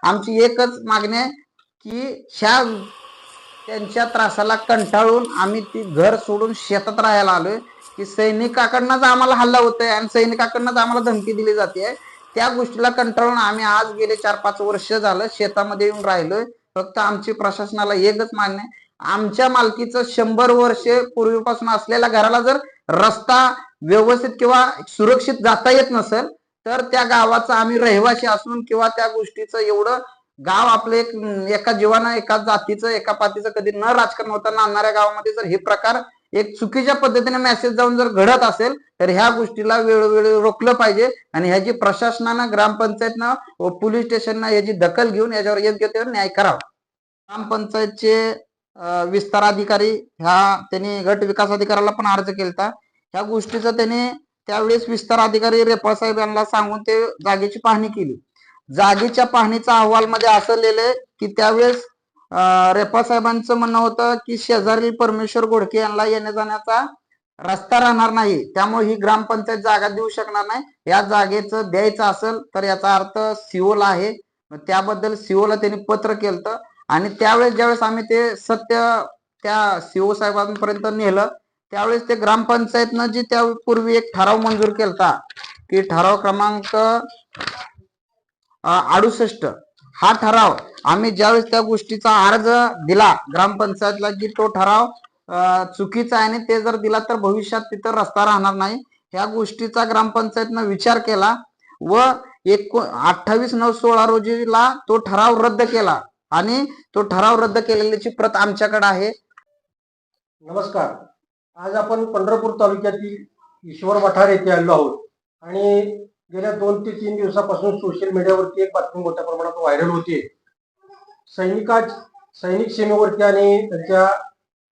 आमची एकच मागणी आहे की ह्या त्यांच्या त्रासाला कंटाळून आम्ही ती घर सोडून शेतात राहायला आलोय, की सैनिकाकडनंच आम्हाला हल्ला होतोय आणि सैनिकाकडनंच आम्हाला धमकी दिली जाते. त्या गोष्टीला कंटाळून आम्ही आज गेले 4-5 वर्ष झालं शेतामध्ये येऊन राहिलोय. फक्त आमची प्रशासनाला एकच मागणी आहे, आमच्या मालकीचं 100 वर्ष पूर्वीपासून असलेल्या घराला जर रस्ता व्यवस्थित किंवा सुरक्षित जाता येत नसेल तर त्या गावाचा आम्ही रहिवासी असून किंवा त्या गोष्टीचं एवढं गाव आपलं एक एका जीवानं एका जातीचं एका पातीचं कधी न राजकारण होता आणणाऱ्या गावामध्ये जर हे प्रकार एक चुकीच्या पद्धतीने मेसेज जाऊन जर घडत असेल तर ह्या गोष्टीला वेळोवेळी रोखलं पाहिजे आणि ह्याची प्रशासनानं ग्रामपंचायतनं व पोलीस स्टेशननं याची दखल घेऊन याच्यावर योग्य ते न्याय करावा. ग्रामपंचायतचे विस्तार अधिकारी त्यांनी गट विकास अधिकाऱ्याला पण अर्ज केलता. ह्या गोष्टीचं त्यांनी त्यावेळेस विस्तार अधिकारी रेपाळ साहेब यांना सांगून ते जागेची पाहणी केली. जागेच्या पाहणीचा अहवाल मध्ये असं लिहिलंय की त्यावेळेस रेपाळ साहेबांचं म्हणणं होतं की शेजारी परमेश्वर घोडके यांना येण्या जाण्याचा रस्ता राहणार नाही, त्यामुळे ही ग्रामपंचायत जागा देऊ शकणार नाही. या जागेचं द्यायचं असेल तर याचा अर्थ सीओला आहे. त्याबद्दल सीओला त्यांनी पत्र केलं आणि त्यावेळेस ज्यावेळेस आम्ही ते सत्य त्या सीओ साहेबांपर्यंत नेलं त्यावेळेस ते ग्रामपंचायतनं जी त्यापूर्वी एक ठराव मंजूर केलता की ठराव क्रमांक 68 हा ठराव आम्ही ज्यावेळेस त्या गोष्टीचा अर्ज दिला ग्रामपंचायतला की तो ठराव चुकीचा आहे आणि ते जर दिला तर भविष्यात तिथं रस्ता राहणार नाही, ह्या गोष्टीचा ग्रामपंचायतनं विचार केला व 28/9/16 रोजीला तो ठराव रद्द केला आणि तो ठराव रद्द केलेल्याची प्रत आमच्याकडे आहे. नमस्कार. आज आपण पंढरपूर तालुक्यातील ईश्वर वठार येथे आलो आहोत आणि गेल्या 2 ते 3 दिवसापासून सोशल मीडियावरती एक बातमी मोठ्या प्रमाणात व्हायरल होते. सैनिक सीमेवरती आणि त्यांच्या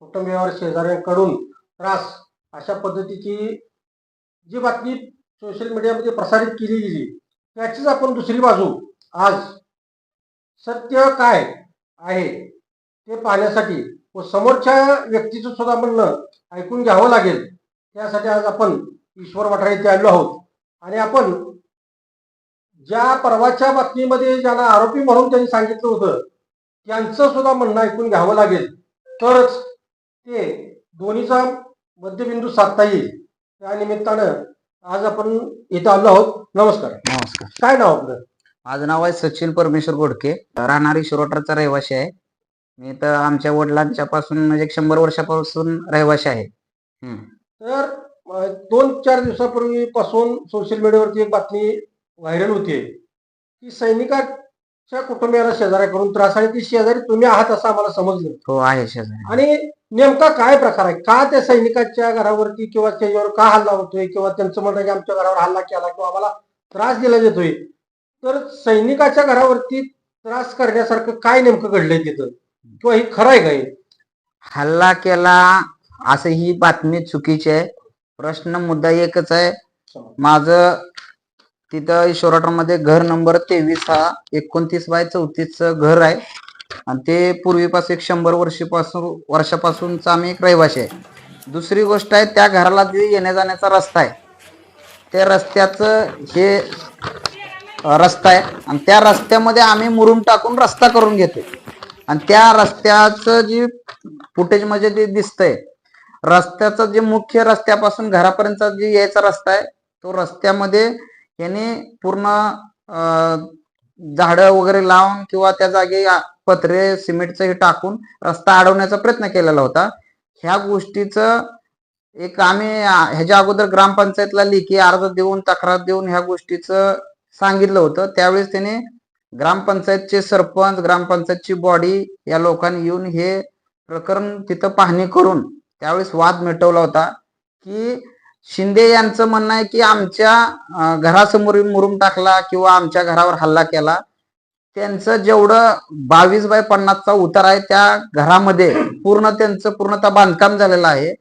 कुटुंबियावर शेजाऱ्यांकडून त्रास अशा पद्धतीची जी बातमी सोशल मीडियामध्ये प्रसारित केली गेली त्याचीच आपण दुसरी बाजू आज सत्य काय आहे ते पाहण्यासाठी व समोरच्या व्यक्तीचं सुद्धा म्हणणं ऐकून घ्यावं लागेल, त्यासाठी आज आपण ईश्वर वठार येथे आलो आहोत. आणि आपण ज्या परवाच्या बातमीमध्ये ज्यांना आरोपी म्हणून त्यांनी सांगितलं होतं त्यांचं सुद्धा म्हणणं ऐकून घ्यावं लागेल, तरच ते दोन्हीचा मध्यबिंदू साधता येईल. त्या निमित्तानं आज आपण इथं आलो आहोत. नमस्कार. नमस्कार. काय नाव आपलं? माझं नाव आहे सचिन परमेश्वर घोडके, राहणारी शिरोटाचा रहिवासी आहे. मी तर आमच्या वडिलांच्या पासून म्हणजे 100 वर्षापासून रहिवासी आहे. तर 2-4 दिवसापूर्वीपासून सोशल मीडियावरती एक बातमी व्हायरल होते की सैनिकाच्या कुटुंबियाला शेजाऱ्याकडून त्रास आणि ती शेजारी तुम्ही आहात असं आम्हाला समजलं. हो आहे शेजारी. आणि नेमका काय प्रकार आहे, का त्या सैनिकाच्या घरावरती किंवा त्याच्यावर का हल्ला होतोय किंवा त्यांचं म्हणणं की आमच्या घरावर हल्ला केला किंवा आम्हाला त्रास दिला जातोय, तर सैनिकाच्या घरावरती त्रास करण्यासारखं काय नेमकं घडलंय तिथं किंवा हे खरं आहे काय? हल्ला केला असं ही बातमी चुकीची आहे. प्रश्न मुद्दा एकच आहे, माझं तिथं ईश्वरवाठारमध्ये घर नंबर 23 हा 29/34 घर आहे आणि ते पूर्वीपासून 100 वर्षापासूनचा आम्ही एक रहिवासी आहे. दुसरी गोष्ट आहे त्या घराला जे येण्या जाण्याचा रस्ता आहे त्या रस्त्याचं हे रस्ता आहे आणि त्या रस्त्यामध्ये आम्ही मुरुम टाकून रस्ता करून घेतो आणि त्या रस्त्याचं जी फुटेज मध्ये जे दिसतंय रस्त्याचं जे मुख्य रस्त्यापासून घरापर्यंतचा जे यायचा रस्ता आहे तो रस्त्यामध्ये यांनी पूर्ण झाडं वगैरे लावून किंवा त्या जागी पत्रे सिमेंटचं हे टाकून रस्ता अडवण्याचा प्रयत्न केलेला होता. ह्या गोष्टीचं एक आम्ही ह्याच्या अगोदर ग्रामपंचायतला लेखी अर्ज देऊन तक्रार देऊन ह्या गोष्टीचं सांगितलं होतं. त्यावेळेस त्याने ग्रामपंचायतचे सरपंच ग्रामपंचायतची बॉडी या लोकांनी येऊन हे प्रकरण तिथं पाहणी करून त्यावेळेस वाद मिटवला होता की शिंदे यांचं म्हणणं आहे की आमच्या घरासमोर मुरुम टाकला किंवा आमच्या घरावर हल्ला केला. त्यांचं जेवढं 22/50चा उतार आहे त्या घरामध्ये त्यांचं पूर्णतः बांधकाम झालेलं आहे.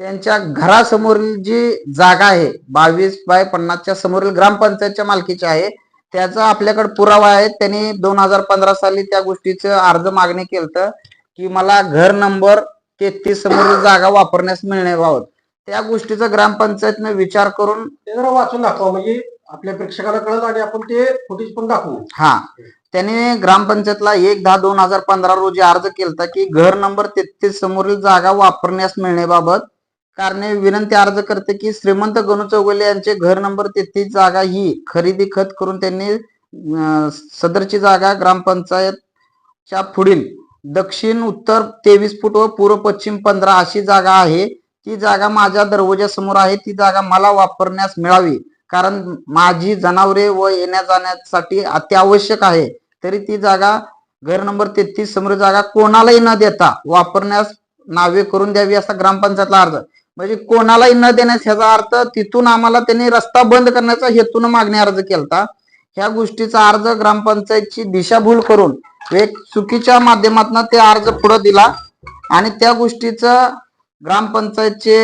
त्यांच्या घरासमोरील जी जागा आहे 22/50च्या समोरील ग्रामपंचायतच्या मालकीची आहे, त्याचा आपल्याकडे पुरावा आहे. त्यांनी 2015 साली त्या गोष्टीचं अर्ज मागणी केलं की मला घर नंबर 33 समोरील जागा वापरण्यास मिळण्याबाबत त्या गोष्टीचा ग्रामपंचायतने विचार करून ते जरा वाचून दाखवा म्हणजे आपल्या प्रेक्षकाला कळलं आणि आपण ते फुटेज पण दाखवू. हा त्याने ग्रामपंचायतला 1/10/2015 रोजी अर्ज केला की घर नंबर 33 समोरील जागा वापरण्यास मिळण्याबाबत कारणे विनंती अर्ज करते की श्रीमंत गणू चौगुले यांचे घर नंबर 33 जागा ही खरेदी खत करून त्यांनी सदरची जागा ग्रामपंचायतच्या पुढील दक्षिण उत्तर 23 फूट व पूर्व पश्चिम 15 अशी जागा आहे. ती जागा माझ्या दरवाजासमोर आहे. ती जागा मला वापरण्यास मिळावी कारण माझी जनावरे व येण्या जाण्यासाठी अत्यावश्यक आहे. तरी ती जागा घर नंबर 33 समोर जागा कोणालाही न देता वापरण्यास नावे करून द्यावी असा ग्रामपंचायतला अर्ज. म्हणजे कोणालाही न देण्यास ह्याचा अर्थ तिथून आम्हाला त्यांनी रस्ता बंद करण्याचा हेतून मागणी अर्ज केलता. ह्या गोष्टीचा अर्ज ग्रामपंचायतची दिशाभूल करून एक चुकीच्या माध्यमातून ते अर्ज पुढे दिला आणि त्या गोष्टीचं ग्रामपंचायतचे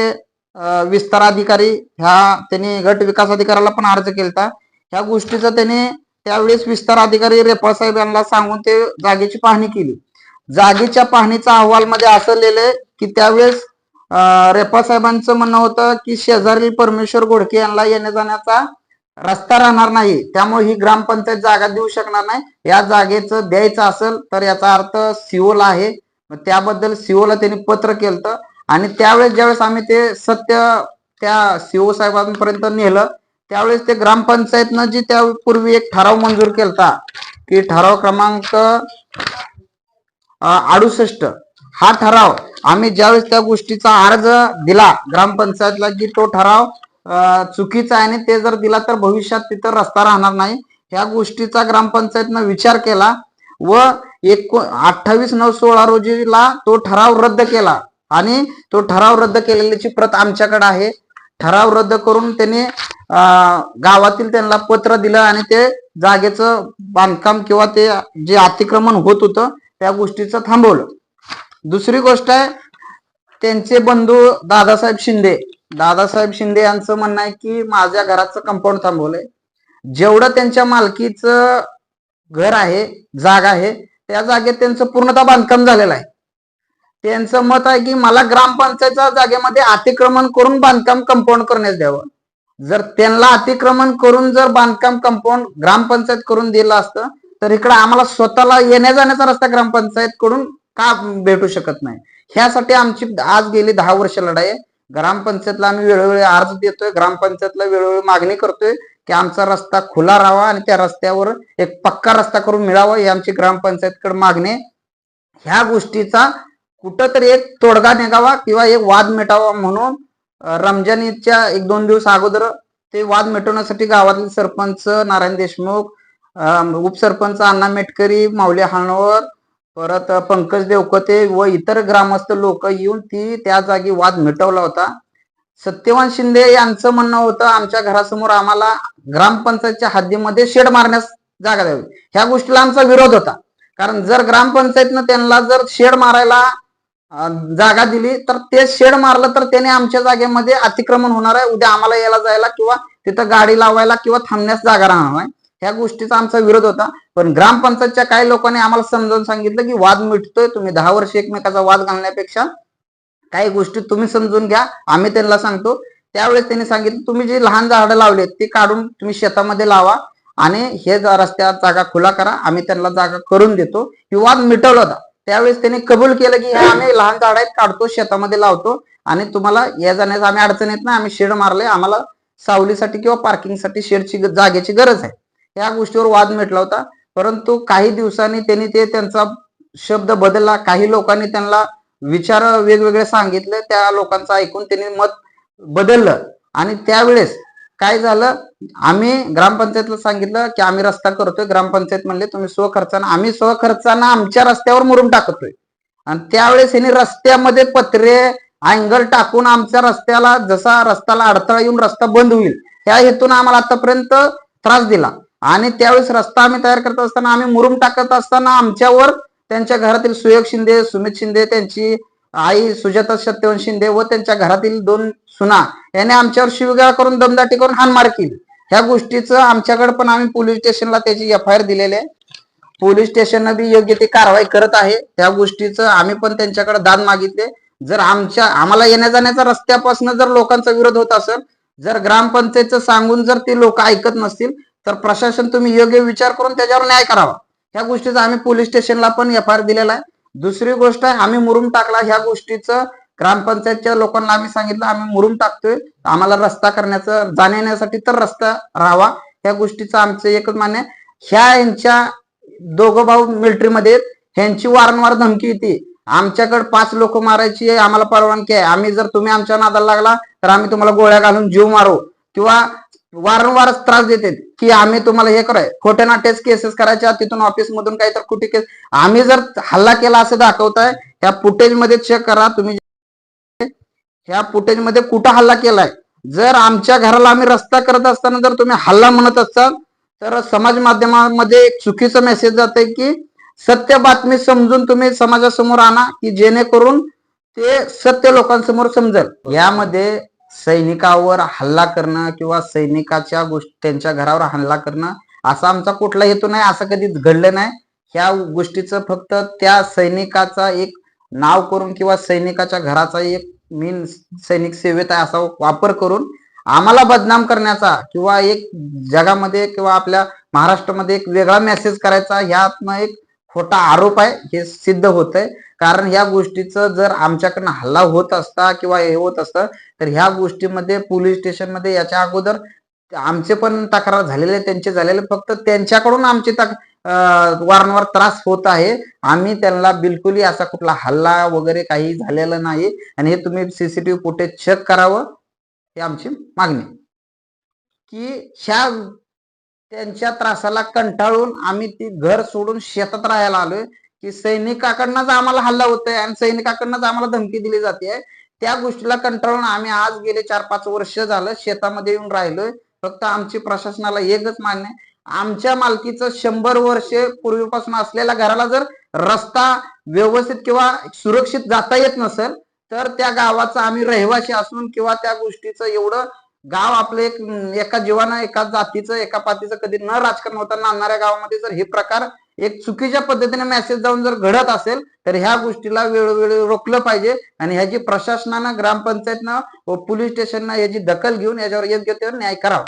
विस्तार अधिकारी त्यांनी गट विकास अधिकाऱ्याला पण अर्ज केलता. ह्या गोष्टीचा त्याने त्यावेळेस विस्तार अधिकारी रेपाळ साहेब यांना सांगून ते जागेची पाहणी केली. जागेच्या पाहणीचा अहवाल मध्ये असं लिहिलंय की त्यावेळेस रेपाळ साहेबांचं म्हणणं होतं की शेजारील परमेश्वर घोडके यांना येण्या जाण्याचा रस्ता राहणार नाही, त्यामुळे ही ग्रामपंचायत जागा देऊ शकणार नाही. या जागेचं द्यायचं असेल तर याचा अर्थ सिओला आहे. त्याबद्दल सिओला त्यांनी पत्र केलं आणि त्यावेळेस ज्यावेळेस आम्ही ते सत्य त्या सीओ साहेबांपर्यंत नेलं त्यावेळेस ते ग्रामपंचायतनं जी त्यापूर्वी एक ठराव मंजूर केलता की ठराव क्रमांक 68 हा ठराव आम्ही ज्यावेळेस त्या गोष्टीचा अर्ज दिला ग्रामपंचायतला की तो ठराव चुकीचा आहे आणि ते जर दिला तर भविष्यात तिथं रस्ता राहणार नाही. ह्या गोष्टीचा ग्रामपंचायतनं विचार केला व 28/9/16 रोजीला तो ठराव रद्द केला आणि तो ठराव रद्द केलेल्याची प्रत आमच्याकडे आहे. ठराव रद्द करून त्यांनी गावातील त्यांना पत्र दिलं आणि ते जागेचं बांधकाम किंवा ते जे अतिक्रमण होत होतं त्या गोष्टीचं थांबवलं. दुसरी गोष्ट आहे त्यांचे बंधू दादासाहेब शिंदे यांचं म्हणणं आहे की माझ्या घराचं कंपाऊंड थांबवलंय. जेवढं त्यांच्या मालकीचं घर आहे जागा आहे त्या जागेत त्यांचं पूर्णतः बांधकाम झालेलं आहे. त्यांचं मत आहे की मला ग्रामपंचायतच्या जागेमध्ये अतिक्रमण करून बांधकाम कंपाऊंड करण्यास द्यावं. जर त्यांना अतिक्रमण करून जर बांधकाम कंपाऊंड ग्रामपंचायत करून दिलं असतं तर इकडे आम्हाला स्वतःला येण्या जाण्याचा रस्ता ग्रामपंचायत कडून का भेटू शकत नाही. ह्यासाठी आमची आज गेली 10 वर्ष लढाई आहे. ग्रामपंचायतला आम्ही वेळोवेळी अर्ज देतोय, ग्रामपंचायतला वेळोवेळी मागणी करतोय की आमचा रस्ता खुला राहावा आणि त्या रस्त्यावर एक पक्का रस्ता करून मिळावा ही आमची ग्रामपंचायतकडे मागणी. ह्या गोष्टीचा कुठंतरी एक तोडगा निघावा किंवा एक वाद मिटावा म्हणून रमजान ईदच्या 1-2 दिवस अगोदर ते वाद मिटवण्यासाठी गावातील सरपंच नारायण देशमुख, उपसरपंच अण्णा मेटकरी, माऊली हाणवर, परत पंकज देवकते व इतर ग्रामस्थ लोक येऊन त्या जागी वाद मिटवला होता. सत्यवान शिंदे यांचं म्हणणं होतं आमच्या घरासमोर आम्हाला ग्रामपंचायतच्या हद्दीमध्ये शेड मारण्यास जागा द्यावी. ह्या गोष्टीला आमचा विरोध होता कारण जर ग्रामपंचायतनं त्यांना जर शेड मारायला जागा दिली तर ते शेड मारलं तर त्याने आमच्या जागेमध्ये अतिक्रमण होणार आहे. उद्या आम्हाला यायला जायला किंवा तिथं गाडी लावायला किंवा थांबण्यास जागा राहणार नाही. ह्या गोष्टीचा आमचा विरोध होता. पण ग्रामपंचायतच्या काही लोकांनी आम्हाला समजावून सांगितलं की वाद मिटतोय, तुम्ही 10 वर्ष एकमेकाचा वाद घालण्यापेक्षा काही गोष्टी तुम्ही समजून घ्या, आम्ही त्यांना सांगतो. त्यावेळेस त्यांनी सांगितलं तुम्ही जी लहान झाडं लावलेत ती काढून तुम्ही शेतामध्ये लावा आणि हे रस्त्यात जागा खुला करा, आम्ही त्यांना जागा करून देतो. ही वाद मिटवला होता. त्यावेळेस त्यांनी कबूल केलं की हे आम्ही लहान झाड आहेत काढतो शेतामध्ये लावतो आणि तुम्हाला या जाण्यास आम्ही अडचण येत नाही, आम्ही शेड मारले, आम्हाला सावलीसाठी किंवा पार्किंगसाठी शेडची जागेची गरज आहे. या गोष्टीवर वाद मिटला होता. परंतु काही दिवसांनी त्यांनी त्यांचा शब्द बदलला. काही लोकांनी त्यांना विचार वेगवेगळे सांगितले, त्या लोकांचं ऐकून त्यांनी मत बदललं आणि त्यावेळेस काय झालं आम्ही ग्रामपंचायतला सांगितलं की आम्ही रस्ता करतोय. ग्रामपंचायत म्हणले तुम्ही स्वखर्चानं, आम्ही स्वखर्चानं आमच्या रस्त्यावर मुरुम टाकतोय आणि त्यावेळेस यांनी रस्त्यामध्ये पत्रे अँगल टाकून आमच्या रस्त्याला जसा रस्त्याला अडथळा येऊन रस्ता बंद होईल ह्या हेतून आम्हाला आतापर्यंत त्रास दिला. आणि त्यावेळेस रस्ता आम्ही तयार करत असताना आम्ही मुरुम टाकत असताना आमच्यावर त्यांच्या घरातील सुयोग शिंदे, सुमित शिंदे, त्यांची आई सुजाता सत्यवान शिंदे व त्यांच्या घरातील 2 सुना याने आमच्यावर शिवीगाळ करून दमदाटी करून हाणमार केली. ह्या गोष्टीचं आमच्याकडे पण आम्ही पोलीस स्टेशनला त्याची FIR दिलेली आहे. पोलीस स्टेशननं बी योग्य ती कारवाई करत आहे. त्या गोष्टीचं आम्ही पण त्यांच्याकडे दाद मागितले. जर आम्हाला येण्या जाण्याच्या रस्त्यापासून जर लोकांचा विरोध होत असेल, जर ग्रामपंचायतचं सांगून जर ते लोक ऐकत नसतील तर प्रशासन तुम्ही योग्य विचार करून त्याच्यावर न्याय करावा. ह्या गोष्टीचा आम्ही पोलीस स्टेशनला पण FIR दिलेला आहे. दुसरी गोष्ट आहे, आम्ही मुरुम टाकला. ह्या गोष्टीचं ग्रामपंचायतच्या लोकांना आम्ही सांगितलं, आम्ही मुरुम टाकतोय, आम्हाला रस्ता करण्याचं, जाण्यासाठी तर रस्ता राहावा. ह्या गोष्टीचं आमचं एकच मान्य आहे. यांच्या दोघं भाऊ मिलिटरीमध्ये, ह्यांची वारंवार धमकी येते, आमच्याकडे 5 लोक मारायची आम्हाला परवानगी आहे, आम्ही जर तुम्ही आमच्या नादाला लागला तर आम्ही तुम्हाला गोळ्या घालून जीव मारू, किंवा वारंवार त्रास देते की आम्ही तुम्हाला हे कराय, खोटे नाट्याच केसेस करायच्या, तिथून ऑफिस मधून काही तर कुठे केस, आम्ही जर हल्ला केला असं दाखवताय. ह्या फुटेज मध्ये चेक करा तुम्ही, ह्या फुटेज मध्ये कुठं हल्ला केलाय. जर आमच्या घराला आम्ही रस्ता करत असताना जर तुम्ही हल्ला म्हणत असाल तर समाज माध्यमामध्ये एक चुकीचा मेसेज जाते की सत्य बातमी समजून तुम्ही समाजासमोर आणा, की जेणेकरून ते सत्य लोकांसमोर समजेल. यामध्ये सैनिकावर हल्ला करणं किंवा सैनिकाच्या गोष्टी, त्यांच्या घरावर हल्ला करणं असा आमचा कुठला हेतू नाही, असं कधीच घडलं नाही. ह्या गोष्टीचं फक्त त्या सैनिकाचा एक नाव करून किंवा सैनिकाच्या घराचा एक मीन सैनिक सेवेत आहे असा वापर करून आम्हाला बदनाम करण्याचा किंवा एक जगामध्ये किंवा आपल्या महाराष्ट्रामध्ये एक वेगळा मेसेज करायचा, ह्यातनं एक खोटा आरोप आहे, हे सिद्ध होत आहे. कारण ह्या गोष्टीचं जर आमच्याकडनं हल्ला होत असता किंवा हे होत असतं तर ह्या गोष्टीमध्ये पोलीस स्टेशनमध्ये याच्या अगोदर आमचे पण तक्रार झालेले, त्यांचे झालेले, फक्त त्यांच्याकडून आमची वारंवार त्रास होत आहे. आम्ही त्यांना बिलकुलही असा कुठला हल्ला वगैरे काही झालेला नाही, आणि हे तुम्ही CCTV फुटेज चेक करावं, ही आमची मागणी. की ह्या त्यांच्या त्रासाला कंटाळून आम्ही ती घर सोडून शेतात राहायला आलोय, की सैनिकाकडनंच आम्हाला हल्ला होतोय आणि सैनिकाकडनंच आम्हाला धमकी दिली जाते. त्या गोष्टीला कंटाळून आम्ही आज गेले 4-5 वर्ष झालं शेतामध्ये येऊन राहिलोय. फक्त आमची प्रशासनाला एकच मान्य आहे, आमच्या मालकीचं 100 वर्षे पूर्वीपासून असलेल्या घराला जर रस्ता व्यवस्थित किंवा सुरक्षित जाता येत नसेल तर त्या गावाचा आम्ही रहिवासी असून किंवा त्या गोष्टीचं एवढं गाव आपलं एक एका जीवानं, एका जातीचं, एका पातीचं कधी न राजकारण होताना आणणाऱ्या गावामध्ये जर हे प्रकार एक चुकीच्या पद्धतीने मेसेज जाऊन जर घडत असेल तर ह्या गोष्टीला वेळोवेळी रोखलं पाहिजे, आणि ह्याची प्रशासनानं, ग्रामपंचायतनं व पोलीस स्टेशननं याची दखल घेऊन याच्यावर योग्य ते न्याय करावा.